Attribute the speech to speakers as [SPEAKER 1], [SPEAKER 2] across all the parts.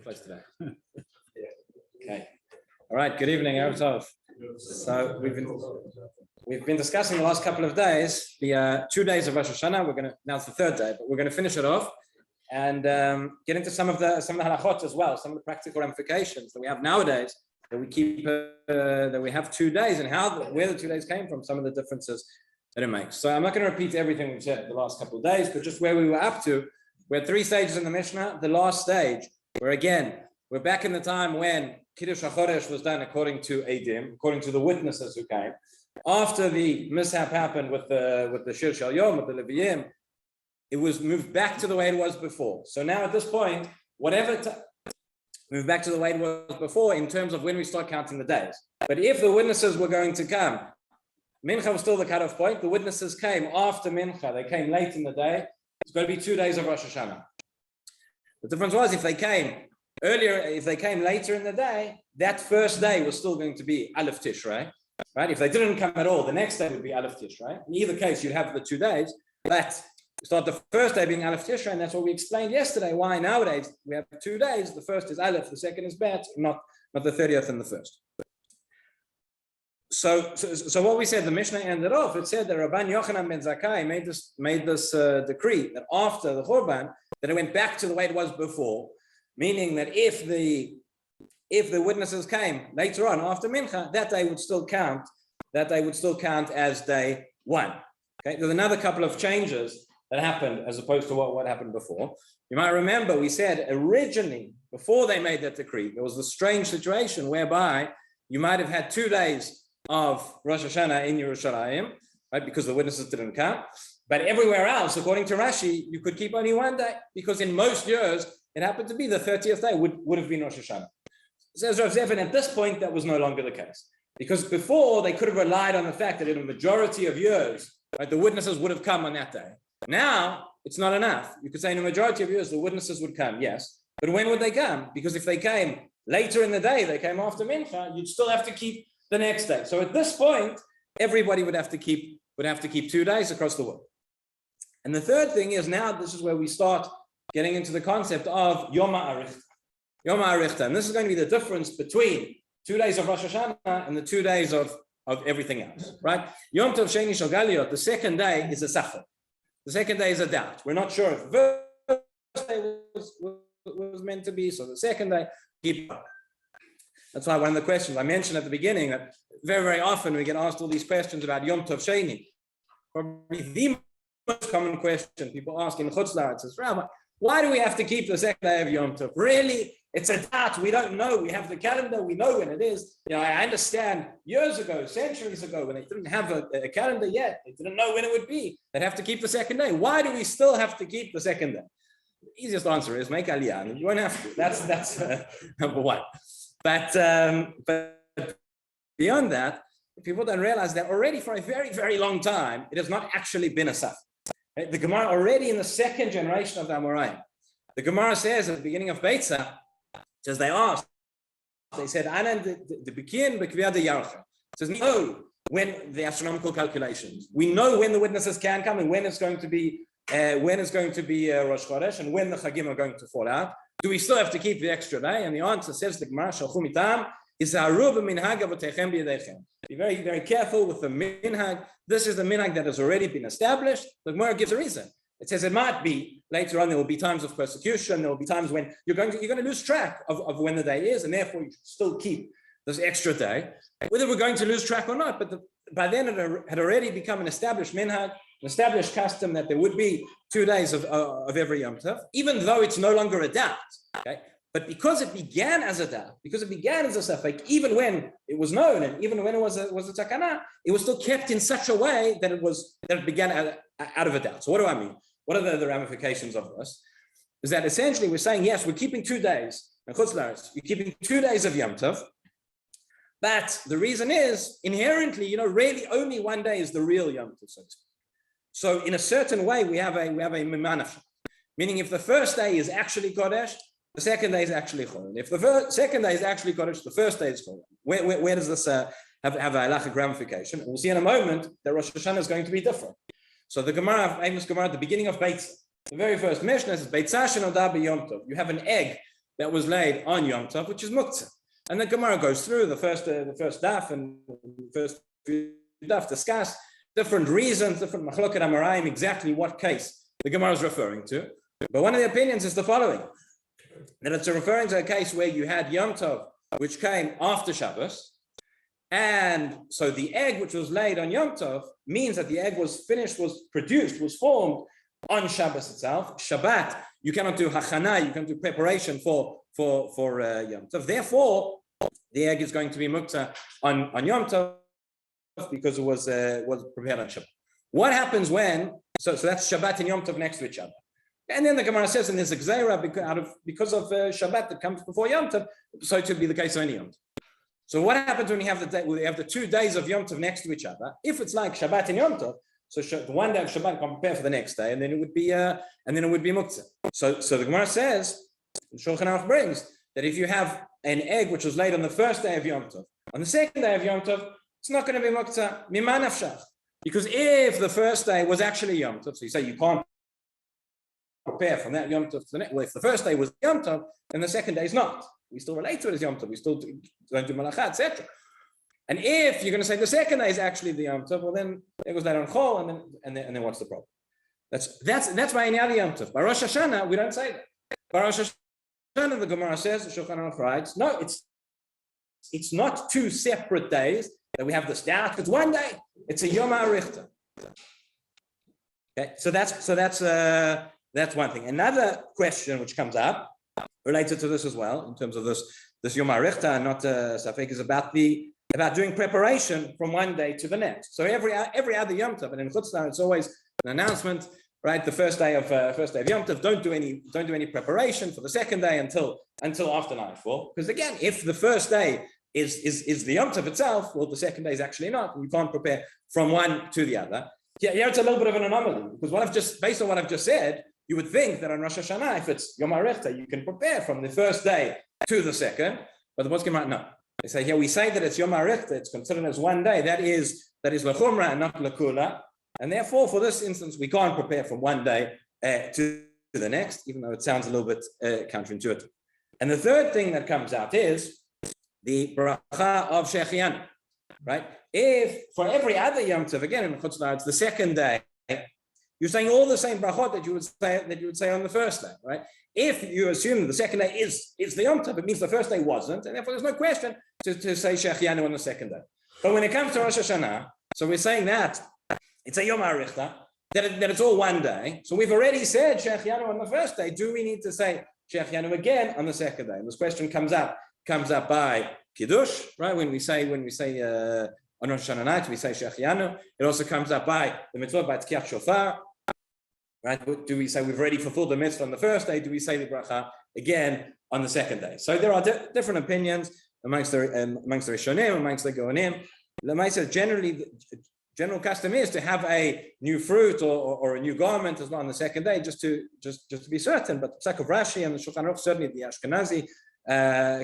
[SPEAKER 1] Close to that. Okay. All right. Good evening, Erev. So we've been discussing the last couple of days the 2 days of Rosh Hashanah. Now it's the third day, but we're going to finish it off and get into some of the halachot as well, some of the practical ramifications that we have nowadays that we keep that we have 2 days and where the 2 days came from, some of the differences that it makes. So I'm not going to repeat everything we've said the last couple of days, but just where we were up to. We had 3 stages in the Mishnah. The last stage, where again we're back in the time when Kiddush HaChodesh was done according to Eidim, according to the witnesses who came. After the mishap happened with the Shir Shel Yom, with the Leviyim, it was moved back to the way it was before. So now at this point, move back to the way it was before in terms of when we start counting the days. But if the witnesses were going to come, Mincha was still the cutoff point. The witnesses came after Mincha. They came late in the day. It's going to be 2 days of Rosh Hashanah. The difference was if they came earlier, if they came later in the day, that first day was still going to be Aleph Tishrei, right? If they didn't come at all, the next day would be Aleph Tishrei. In either case, you'd have the 2 days. But start the first day being Aleph Tishrei, and that's what we explained yesterday. Why nowadays we have 2 days. The first is Aleph, the second is Bet, not the 30th and the first. So what we said, the Mishnah ended off. It said that Rabban Yochanan ben Zakkai made this decree that after the Churban, that it went back to the way it was before, meaning that if the witnesses came later on after Mincha, that day would still count. That day would still count as day 1. Okay, there's another couple of changes that happened as opposed to what happened before. You might remember we said originally, before they made that decree, there was the strange situation whereby you might have had 2 days of Rosh Hashanah in Yerushalayim, right? Because the witnesses didn't count. But everywhere else, according to Rashi, you could keep only 1 day, because in most years, it happened to be the 30th day would have been Rosh Hashanah. Says Rav Zevin, at this point, that was no longer the case. Because before, they could have relied on the fact that in a majority of years, right, the witnesses would have come on that day. Now, it's not enough. You could say in a majority of years, the witnesses would come, yes. But when would they come? Because if they came later in the day, they came after Mincha, you'd still have to keep the next day. So at this point, everybody would have to keep 2 days across the world. And the third thing is now this is where we start getting into the concept of Yom Ha'arichta. Yom Ha'arichta. And this is going to be the difference between 2 days of Rosh Hashanah and the 2 days of everything else, right? Yom Tov Sheni Shel Galiot, the second day is a safek. The second day is a doubt. We're not sure if the first day was meant to be, so the second day, keep up. That's why one of the questions I mentioned at the beginning, that very, very often we get asked all these questions about Yom Tov Sheni. Probably the most common question people ask in Chutz La'aretz is, Rabbi, why do we have to keep the second day of Yom Tov? Really, it's a doubt. We don't know. We have the calendar. We know when it is. You know, I understand years ago, centuries ago, when they didn't have a calendar yet, they didn't know when it would be. They'd have to keep the second day. Why do we still have to keep the second day? The easiest answer is make Aliyah, and you won't have to. That's number one. But beyond that, people don't realize that already for a very, very long time, it has not actually been a safek. Right? The Gemara already in the second generation of the Amoraim, the Gemara says at the beginning of Beitzah, says they said, Anan the Bekin Bekviyah de Yarcha. Says, no, when the astronomical calculations, we know when the witnesses can come and when it's going to be Rosh Chodesh and when the Chagim are going to fall out. Do we still have to keep the extra day? And the answer says the Gemara Shalchu Mitam is minhag avotechem b'yedechem. Be very, very careful with the minhag. This is the minhag that has already been established. The Gemara gives a reason. It says it might be later on there will be times of persecution. There will be times when you're going to lose track of when the day is, and therefore you should still keep this extra day. Whether we're going to lose track or not, but by then it had already become an established minhag, an established custom that there would be 2 days of every Yom Tov, even though it's no longer a doubt. Okay, but because it began as a doubt, because it began as a safek, even when it was known and even when it was a takana, it was still kept in such a way that it began out of a doubt. So what do I mean? What are the ramifications of this? Is that essentially we're saying, yes, we're keeping 2 days. You're keeping 2 days of Yom Tov. But the reason is inherently, really only 1 day is the real Yom Tov, so to speak. So in a certain way, we have a mimanaf, meaning if the first day is actually Kodesh, the second day is actually Chol. If the second day is actually Kodesh, the first day is Chol. Where does this have a halachic ramification. And we'll see in a moment that Rosh Hashanah is going to be different. So the Gemara, famous Gemara at the beginning of Beitzah, the very first Mishnah says, Beitzah shenoda b'Yom Tov. You have an egg that was laid on Yom Tov, which is muktzah. And the Gemara goes through the first daf and the first few daf discuss different reasons, different machloket amarayim, exactly what case the Gemara is referring to. But one of the opinions is the following, that it's referring to a case where you had Yom Tov, which came after Shabbos, and so the egg which was laid on Yom Tov means that the egg was finished, was produced, was formed on Shabbos itself. Shabbat, you cannot do hachana, you can do preparation for Yom Tov. Therefore, the egg is going to be muktzah on Yom Tov because it was prepared on Shabbat. What happens when? So that's Shabbat and Yom Tov next to each other. And then the Gemara says, and there's a gzeira because of Shabbat that comes before Yom Tov, so it should be the case of any Yom Tov. So what happens when you have the 2 days of Yom Tov next to each other? If it's like Shabbat and Yom Tov, so one day of Shabbat can prepare for the next day, and then it would be muktzah. So the Gemara says, Shulchan Aruch brings that if you have an egg which was laid on the first day of Yom Tov, on the second day of Yom Tov, it's not going to be muktzah. Mima nafshach. Because if the first day was actually Yom Tov, so you say you can't prepare from that Yom Tov to the next. Well, if the first day was Yom Tov, then the second day is not. We still relate to it as Yom Tov. We still don't do malacha, etc. And if you're going to say the second day is actually the Yom Tov, well then there goes that on Chol, and then what's the problem? That's why in the Yom Tov. By Rosh Hashanah, we don't say that. By Rosh Hashanah, the Gemara says, the Shulchan Aruch writes, no, it's not 2 separate days that we have this doubt. It's one day. It's a Yom HaRichter. Okay, so that's one thing. Another question which comes up related to this as well, in terms of this Yom HaRichter, not Safek, is about doing preparation from one day to the next. So every other Yom Tov, and in Chutz La'aretz it's always an announcement, right? The first day of Yom Tov, don't do any preparation for the second day until after nightfall. Because again, if the first day is the Yom Tov itself, well, the second day is actually not, and you can't prepare from one to the other. Yeah, it's a little bit of an anomaly, because based on what I've just said, you would think that on Rosh Hashanah, if it's Yom HaRichter, you can prepare from the first day to the second. But the Poskim write, no. They say here, we say that it's Yom HaRichter, it's considered as one day. That is l'chumra and not l'kula. And therefore, for this instance, we can't prepare from one day to the next, even though it sounds a little bit counterintuitive. And the third thing that comes out is the bracha of Shechianu, right? If for every other Yom Tov, again in Chutz La'aretz, it's the second day, you're saying all the same brachot that you would say on the first day, right? If you assume that the second day is the Yom Tov, it means the first day wasn't, and therefore there's no question to say Shechianu on the second day. But when it comes to Rosh Hashanah, so we're saying that it's a Yom HaRichter, that it's all one day. So we've already said Shechianu on the first day. Do we need to say Shechianu again on the second day? And this question comes up by Kiddush, right? When we say on Rosh Hashanah night, we say Shechianu. It also comes up by the mitzvah, by Tkiyat Shofar, right? Do we say we've already fulfilled the mitzvah on the first day? Do we say the bracha again on the second day? So there are different opinions amongst the Rishonim, amongst the Gaonim. Lemaisa, generally, general custom is to have a new fruit or a new garment as well on the second day, just to be certain. But the Psak of Rashi and the Shulchan Aruch, certainly the Ashkenazi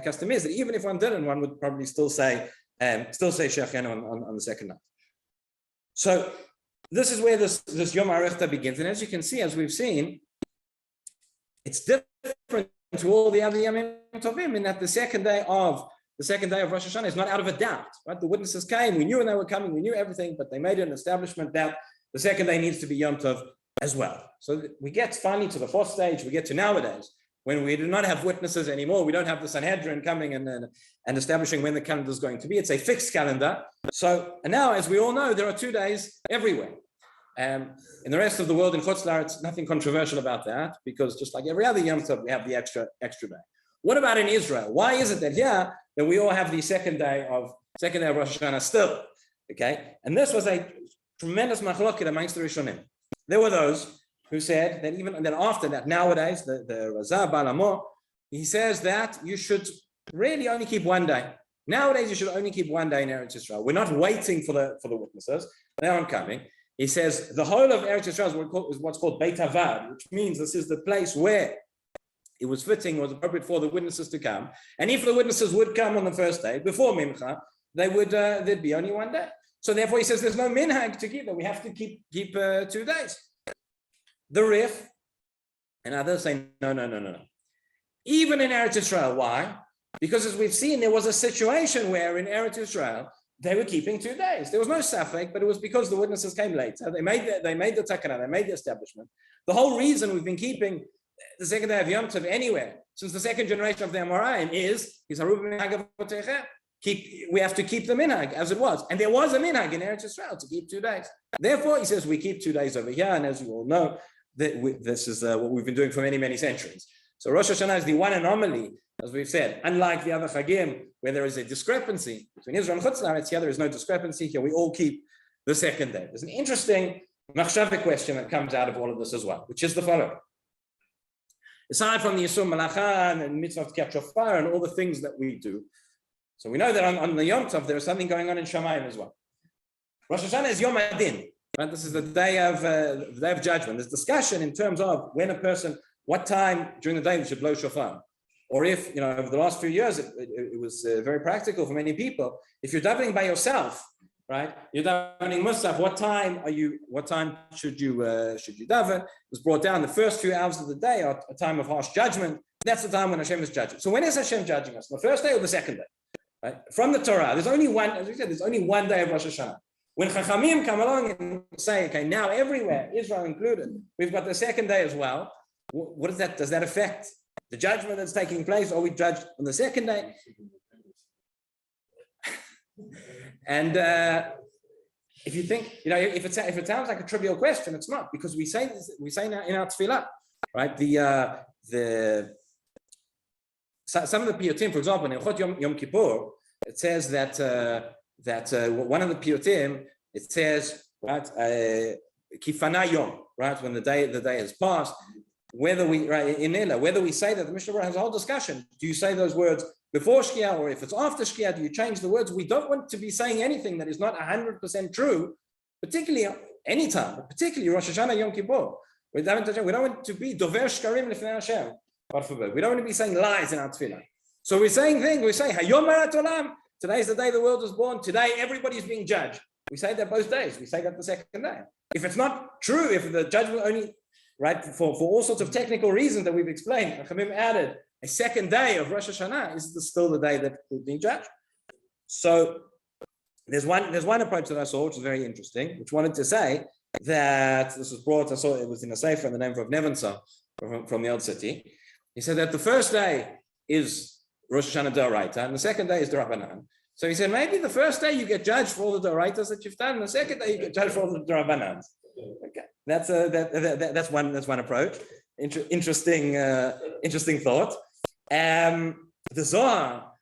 [SPEAKER 1] custom is that even if one didn't, one would probably still say Shechianu on the second night. So this is where this Yom HaRichter begins, and as you can see, as we've seen, it's different to all the other Yomim Tovim in that the second day of Rosh Hashanah is not out of a doubt. Right? The witnesses came, we knew when they were coming, we knew everything, but they made an establishment that the second day needs to be Yom Tov as well. So we get finally to the fourth stage. We get to nowadays, when we do not have witnesses anymore. We don't have the Sanhedrin coming and establishing when the calendar is going to be. It's a fixed calendar. So, and now, as we all know, there are 2 days everywhere. In the rest of the world, in Chutz La'aretz, nothing controversial about that, because just like every other Yom Tov, we have the extra day. What about in Israel? Why is it that here, that we all have the second day of Rosh Hashanah still? Okay, and this was a tremendous machloket amongst the Rishonim. There were those who said that even that after that, nowadays, the Razah Baal Hamor, he says that you should really only keep one day. Nowadays, you should only keep one day in Eretz Yisrael. We're not waiting for the witnesses; they aren't coming. He says the whole of Eretz Yisrael is what's called Beit Avad, which means this is the place where it was fitting, was appropriate for the witnesses to come. And if the witnesses would come on the first day before Mincha, there'd be only one day. So therefore, he says there's no minhag to keep that. We have to keep 2 days. The Rif and others say no. Even in Eretz Israel, why? Because as we've seen, there was a situation where in Eretz Israel they were keeping 2 days. There was no safek, but it was because the witnesses came late. So they made the takana, they made the establishment. The whole reason we've been keeping the second day of Yom Tov anywhere since the second generation of the Amoraim is we have to keep the minhag as it was. And there was a minhag in Eretz Israel to keep 2 days. Therefore, he says we keep 2 days over here. And as you all know, this is what we've been doing for many, many centuries. So Rosh Hashanah is the one anomaly, as we've said, unlike the other Chagim, where there is a discrepancy between Israel and Chutz La'aretz. Here there is no discrepancy. Here we all keep the second day. There's an interesting machshavik question that comes out of all of this as well, which is the following. Aside from the Yisur Malacha and mitzvah of Tkiat Shofar and all the things that we do, so we know that on the Yom Tov there is something going on in Shamayim as well. Rosh Hashanah is Yom Adin, right? This is the day of judgment. There's discussion in terms of when a person, what time during the day we should blow shofar, or if over the last few years it was very practical for many people. If you're davening by yourself, right? You're davening Musaf. What time should you daven? It was brought down. The first few hours of the day are a time of harsh judgment. That's the time when Hashem is judging. So when is Hashem judging us? The first day or the second day? Right? From the Torah, there's only one. As we said, there's only one day of Rosh Hashanah. When Chachamim come along and say, okay, now everywhere, Israel included, we've got the second day as well. What does that? Does that affect the judgment that's taking place? Are we judged on the second day? And if you think, if it sounds like a trivial question, it's not, because we say now in our tefillah, right? Some of the piyutim, for example, in Ilchot Yom Kippur, it says that one of the piyutim, it says, right, kifana yom, right, when the day has passed, whether we say that, the Mishnah has a whole discussion. Do you say those words before Shkia, or if it's after Shkia, do you change the words? We don't want to be saying anything that is not 100% true, particularly anytime, particularly Rosh Hashanah, Yom Kippur. We don't want to be dover shkarim lefnei Hashem. God forbid. We don't want to be saying lies in our tefillah. So we're saying Hayom Harat Olam. Today is the day the world was born. Today everybody's being judged. We say that both days. We say that the second day. If it's not true, if the judgment only, right, for all sorts of technical reasons that we've explained, Chachamim added a second day of Rosh Hashanah, is still the day that we're being judged. So there's one approach that I saw, which is very interesting, which wanted to say that this was brought. I saw it was in a sefer in the name of Nevensa from the Old City. He said that the first day is Rosh Hashanah D'Oraita, and the second day is D'Rabbanan. So he said maybe the first day you get judged for all the D'Oraitas that you've done, and the second day you get judged for all the D'Rabbanans. Okay, that's one approach. Interesting thought. The Zohar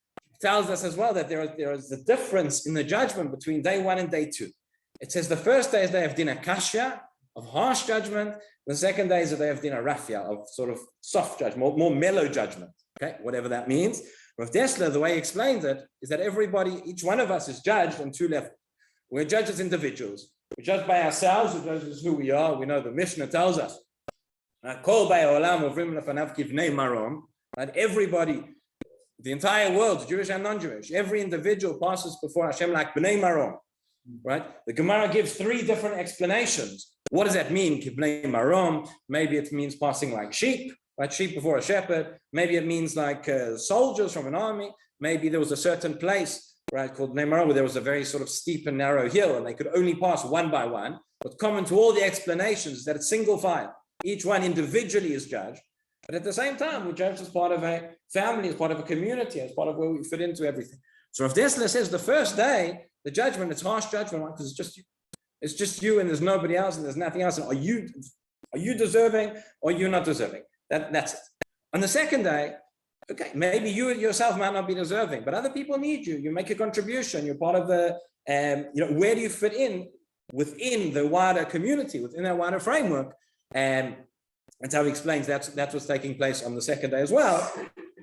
[SPEAKER 1] tells us as well that there is a difference in the judgment between day 1 and day 2. It says the first day is day of Din Akashya, of harsh judgment. The second day is a day of Din Rafia, of sort of soft judgment, more mellow judgment. Okay, whatever that means. Rav Dessler, the way he explains it, is that each one of us is judged on 2 levels. We're judged as individuals. We're judged by ourselves, we're judged as who we are. We know the Mishnah tells us, that everybody, the entire world, Jewish and non-Jewish, every individual passes before Hashem like Bnei Marom. Right? The Gemara gives 3 different explanations. What does that mean? Kibnei Marom. Maybe it means passing like sheep, right? Sheep before a shepherd. Maybe it means like soldiers from an army. Maybe there was a certain place, right, called Bnei Marom, where there was a very sort of steep and narrow hill, and they could only pass one by one. But common to all the explanations is that it's single file. Each one individually is judged. But at the same time, we're judged as part of a family, as part of a community, as part of where we fit into everything. So if Dessler says the first day, the judgment, it's harsh judgment, right? Because it's just you and there's nobody else and there's nothing else. And are you deserving or you're not deserving? That's it. On the second day, okay, maybe you yourself might not be deserving, but other people need you. You make a contribution. You're part of the, where do you fit in within the wider community, within that wider framework? That's how he explains that's what's taking place on the second day as well.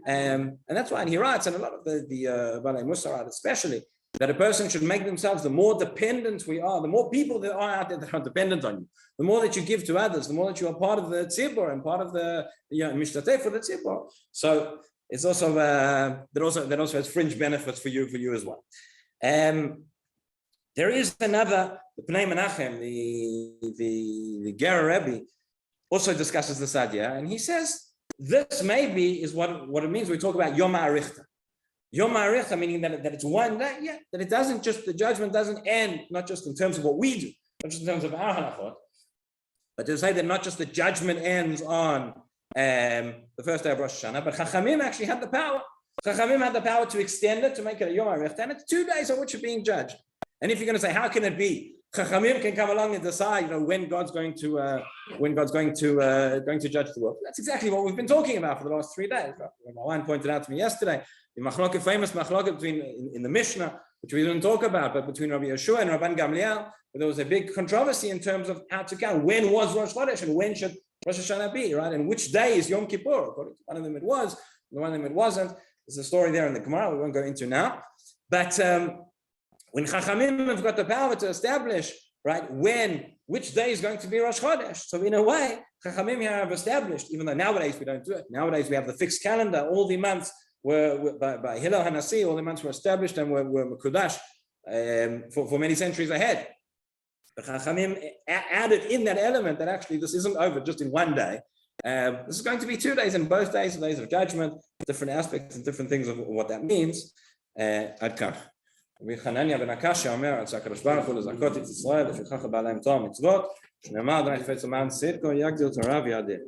[SPEAKER 1] And that's why, and he writes, and a lot of the Balei Musar especially, that a person should make themselves, the more dependent we are, the more people that are out there that are dependent on you, the more that you give to others, the more that you are part of the tzibur and part of the mishtateh for the tzibur. So it's also that also has fringe benefits for you as well. There is another, the Pnei Menachem, the Ger Rebbe, also discusses this idea, and he says this maybe is what it means when we talk about Yom Ha'arichta. Yom Ha'arichta, meaning that it's one day, that it doesn't just, the judgment doesn't end, not just in terms of what we do, not just in terms of our halachot, but to say that not just the judgment ends on the first day of Rosh Hashanah, but Chachamim actually had the power. Chachamim had the power to extend it, to make it a Yom Ha'arichta, and it's 2 days on which you're being judged. And if you're going to say, how can it be? Chachamim can come along and decide, when God's going to judge the world. That's exactly what we've been talking about for the last 3 days. Mawan pointed out to me yesterday, the famous machloket in the Mishnah, which we didn't talk about, but between Rabbi Yeshua and Rabban Gamliel, there was a big controversy in terms of how to count. When was Rosh Chodesh and when should Rosh Hashanah be, right? And which day is Yom Kippur? According to one of them it was, one of them it wasn't. There's a story there in the Gemara we won't go into now. But when Chachamim have got the power to establish, right, which day is going to be Rosh Chodesh. So in a way, Chachamim here have established, even though nowadays we don't do it. Nowadays we have the fixed calendar. All the months were by Hillel Hanasi, all the months were established and were Mekudash for many centuries ahead. But Chachamim added in that element that actually this isn't over just in one day. This is going to be 2 days, and both days are days of judgment, different aspects and different things of what that means. Ad כך. רבי חנניה בן הקשיא אומר, עד שהקדוש ברוך הוא לזכות את ישראל, לפיכך בא להם תורה ומצוות, שנאמר אדוני חפץ למען צדקו, יגדיל תורה ויעדיל.